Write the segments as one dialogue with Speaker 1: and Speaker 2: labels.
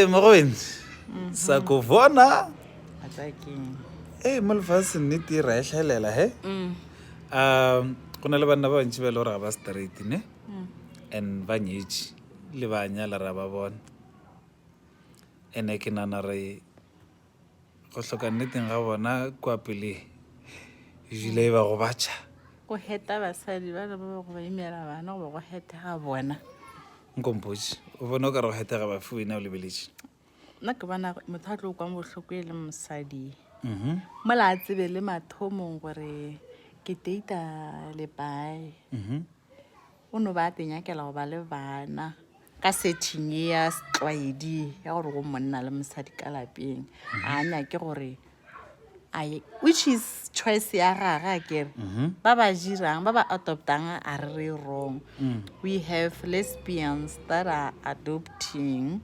Speaker 1: Mogoeng sa go bona
Speaker 2: Ataking.
Speaker 1: mo lefatshe nnete ra e tlhaelela he go na le banna ba bantši ba le gore ga ba straight ne and ba nyetše le ba nyala ra ba bona ene ke nana re go hloka nneteng ga bona kwa pele jile ba go batšha
Speaker 2: Go heta basadi ba le ba go ba imela bana go ba go heta ga bona.
Speaker 1: nkompotše o bona o ka re go hetega ba fuwe na o lebeletše
Speaker 2: Nna ke bona motho a tlo kwa bohloko e le mosadi. Mola a tsebe le mathomong gore ke deita le bae. O no ba tenyakela go ba le bana ka setting ya setlwaedi ya gore go monna le mosadi ka lapeng. A nyake gore which is choice ya gagwe akere ba ba jirang ba ba adoptang a re wrong. We have lesbians that are adopting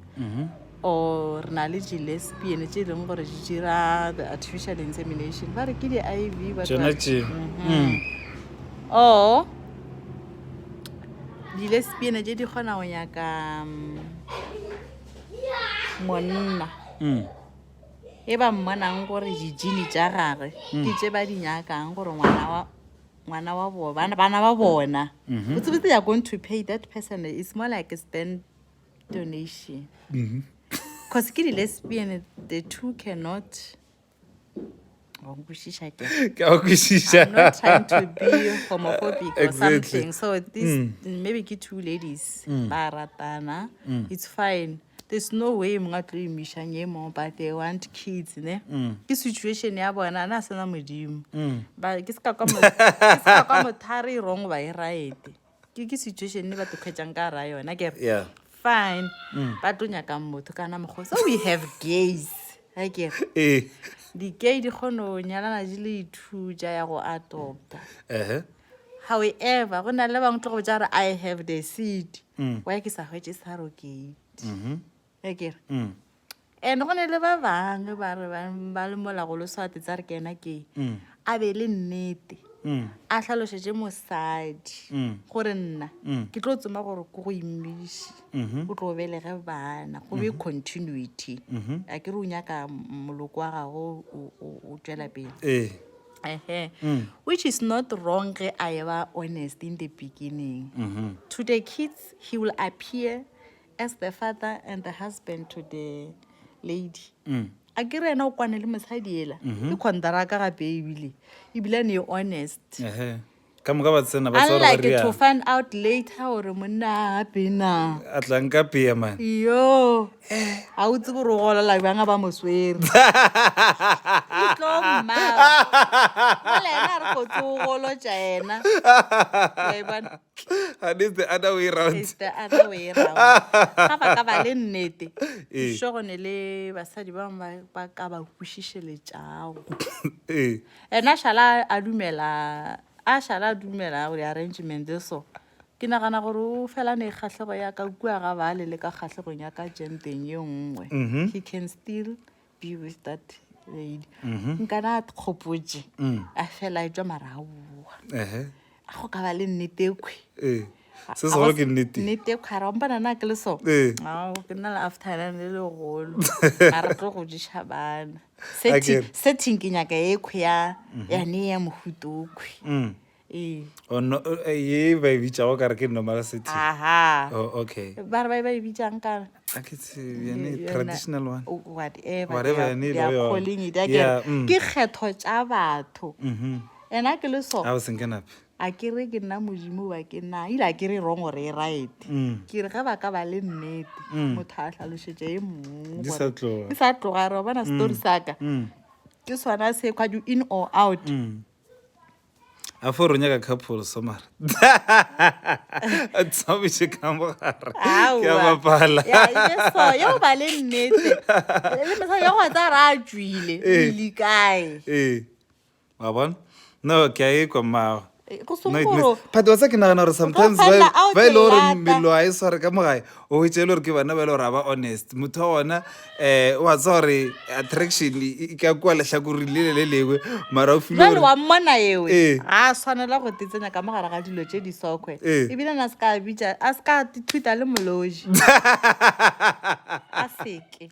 Speaker 2: or na le lesbian tse leng gore di dira the artificial insemination ba re ke di IV ba
Speaker 1: tsona tše
Speaker 2: or di lesbian tse di kgona go nyaka monna e ba mmonang gore dijini tša gagwe ke tše ba di nyakang gore ngwana wa bona bana ba bona botsebotse they are going to pay that person. It's more like a spend donation because ke di lesbian the two cannot I'm not trying to be homophobic or something. So this maybe ke two ladies ba ratana it's fine. There's no way mga tlo imishanye mo but they want kids ne ke situation ya bona na sena modimo ba ke ska kwa mothari wrong ba e right ke situation ne ba to khetsang ka ra yona ke fine ba tlo nyaka motho kana mogo. So we have gays ke di gay di khono nyalana di le thuja ya go adopta however gona le bang tlo go jara I have the seed why ke sa hwetse sa rokate akere and go ne le ba bang ba re ba le mola go lo swate tsa re kena ke a be le nnete a tlhalosetse mosadi gore nna ke tlo tsoma gore go imishi o tlo belege bana go be continuity a ke re o nyaka moloko wa gago o tswela pele which is not wrong I ever honest in the beginning to the kids he will appear as the father and the husband to the lady a ke rena o kwane le mosadi ela ke kontraka gape ebile ne honest
Speaker 1: ka moka ba tsena ba tsora
Speaker 2: unlike to find out later gore monna gape na
Speaker 1: a tlang ka pea man
Speaker 2: yo a o tse gore o golela banga ba moswere tlo mma le ena re go tsogolo tša ena
Speaker 1: and it's the other way around.
Speaker 2: It's the other way around. Ka ba le nnete sho go ne le basadi ba ka ba kwishisele tšao ena shala a dumela gore arrangement so ke nagana gore o fela ne kgatlhego ya ka kua ga ba le ka kgatlhegong ya ka jenteng ye nngwe he can still be with that lady nkana khopotse a fela jwa maraua a go ka ba le nnete kwe
Speaker 1: se se go ke
Speaker 2: nnete khara o mpana na ke le so ke nna la after le golo a re tlo go dishabana setting ke nyaka e khwe ya ne ya mohuto kwe
Speaker 1: oh no ye ba bitša go ka re ke normal setting okay
Speaker 2: ba re ba bitšang ka
Speaker 1: traditional one
Speaker 2: whatever they are calling it ke kgetho tša batho ena ke le so
Speaker 1: a o senkenape
Speaker 2: a ke re ke nna modimo ba ke nna ile a ke re wrong gore e right ke re ga ba ka ba le nnete motho a tlhalosetse e mongwe di sa tloga re bona story saka ke swana se kwa in or out
Speaker 1: a for ronya ka couple so mara a tsabiše ka mogare ke a bapala
Speaker 2: so yo ba le nnete le msa yo go tsa ra tswile le kae
Speaker 1: wa bona no ke a e kwa mao
Speaker 2: go sengoro
Speaker 1: but wa sa ke nagana gore sometimes
Speaker 2: find out
Speaker 1: ba e le gore
Speaker 2: lata.
Speaker 1: mmelo a e sware ka mogae o etse le gore ke bana ba e le gore a ba honest motho wa ona wa tsa gore attraction e ka kua letlhakoreng le lengwe mara o file
Speaker 2: jale
Speaker 1: gore
Speaker 2: wa mmona ewe
Speaker 1: Eh.
Speaker 2: ga a tshwanela go tetsenya ka mogare ga dilo tse di sokgwe ebile a se ka thuta le moloji a seke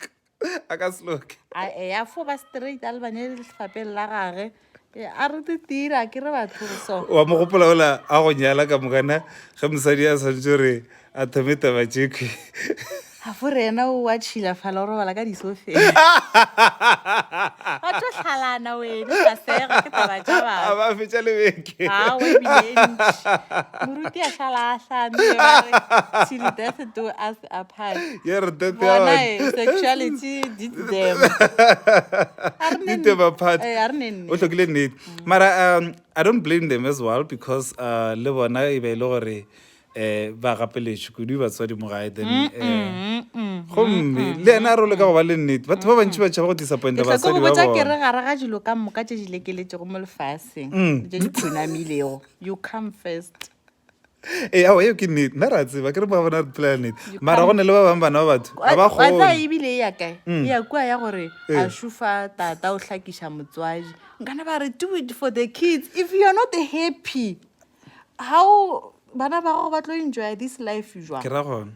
Speaker 1: a ka seloke
Speaker 2: ya fo ba straight a le bane lefapeng la gage a re tira ke re batho so
Speaker 1: wa mo gopola ola a go nyala ka mokana ge mosadi a tshwanetse gore a thome tabatšekwe
Speaker 2: ga fo re ena o a tšhila fala o robala ka disofeng a tlo tlhalana wene ka sega ke taba tša
Speaker 1: a ba fetša lebeke
Speaker 2: awe ebilentši moruti a šala a tlame bare till death do us apart
Speaker 1: ye re tete
Speaker 2: bona sexuality did them
Speaker 1: Did them apart.
Speaker 2: a re nenne
Speaker 1: o tlhokile nnete mara I don't blame them as well because le bona e be e le gore ba gapeletše kudu batswadi mo gae then gomme le ena a role ka go ba le nnete batho ba bantši ba tšhaba go disappointa
Speaker 2: ke go
Speaker 1: basadi ba
Speaker 2: botsa ke
Speaker 1: bona
Speaker 2: re gare ga dilo ka moka tse di lekeletšego mo lefaseng tse di phunamilego you come first
Speaker 1: ao eo ke nnete nna ra tseba ke re ba bona re phela nnete mara go ne le ba bangwe bana ba batho ga ba
Speaker 2: watsa
Speaker 1: kgone
Speaker 2: ebile e ya kae e ya kua ya gore a šofa tata o hlakiša motswadi nkana ba re do it for the kids if you are not happy how bana ba go ba tlo enjoy this life jwa
Speaker 1: ke ra gona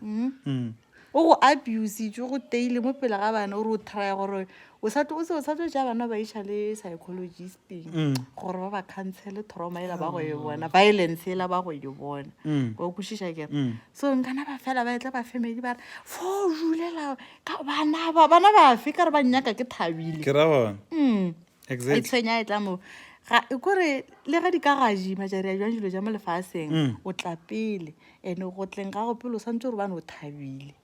Speaker 2: o go abuse jo go teile mo pele ga bana o re o try gore o sa tlo ja bana ba iša le psychologisting gore ba ba cancel trauma ela ba go e bona violence ela ba go e bona go kwešiša kere so nkana ba fela ba etla ba family ba re fo julela ka bana ba fe ka re ba nnyaka ke thabile
Speaker 1: ke ra gona
Speaker 2: e
Speaker 1: exactly
Speaker 2: tshwenya e tla mo kore le ga di ka gaji majari a jwang dilo ja mo lefaseng o tla pele and go tleng ga go pele o santse gore bane o thabile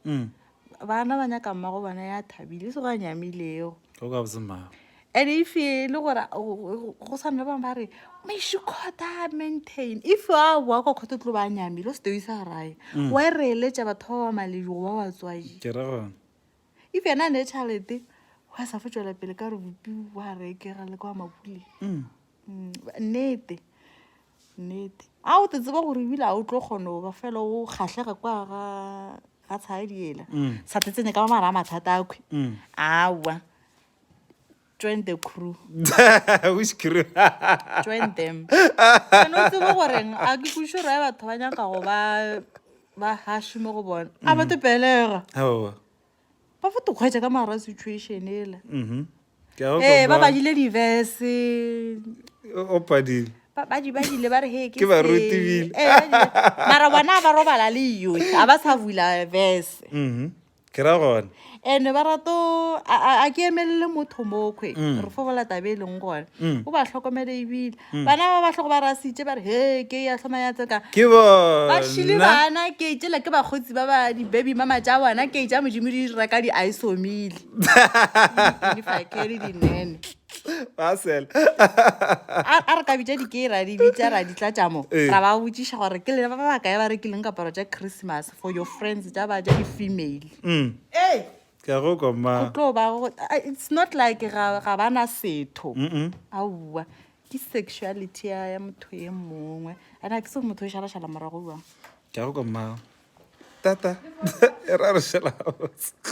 Speaker 2: bana ba nyaka mmago bana ya thabile se go a nyamilego
Speaker 1: go ka botsemao
Speaker 2: and if e le gore go sana ba ba re maishikota maintain if a boa kwa kgotho tlo ba nyamile o se teisa rae wa e reeletša batho ba ba maledigo ba batswadi
Speaker 1: ke ra gona
Speaker 2: if ena ne tšhalete wa sa fetšwela pele ka re bopi wa rekega le kwa mapuleng nnete a o te tseba gore ebile a o tlo kgone ba fela o kgatlhega kwa ga tshadi ela sa tetsene ka mara a mathata akhwi awa join the crew
Speaker 1: which crew
Speaker 2: join them no tseba goreng a ke kušo re batho ba nyaka go ba hashi mo go bona a ba tepelega ba fo kgwetša ka mara situation ela ba badile diverse
Speaker 1: o padile
Speaker 2: ba dile ba re he
Speaker 1: ke barutibile
Speaker 2: mara bona ba robala le yo a ba sa bula verse
Speaker 1: ke ra gona
Speaker 2: and ba rato a ke emelele motho mokhwe re fobola tabe leng gona o ba hlokomele ebile bana ba tlhogo ba rasitse ba re he ke ya tlhoma ya tsaka
Speaker 1: ke
Speaker 2: ba shile
Speaker 1: bona
Speaker 2: bana ke itela ke ba khotsi ba ba di baby mama tja bona ke ja modimo di reka di isomile if I carry di nene
Speaker 1: basel
Speaker 2: a re ka bitša dikera di bitša ra di tlatša mo ra ba botšiša gore ke le ba ba kae ba rekileng kaparo tša Christmas for your friends tša ba tša di-female
Speaker 1: ke go koma
Speaker 2: tlo ba it's not like ga bana setho aua ke sexuality ya motho e mongwe ana ke se motho o šalašala morago bang
Speaker 1: ke go koma tata e ra re šala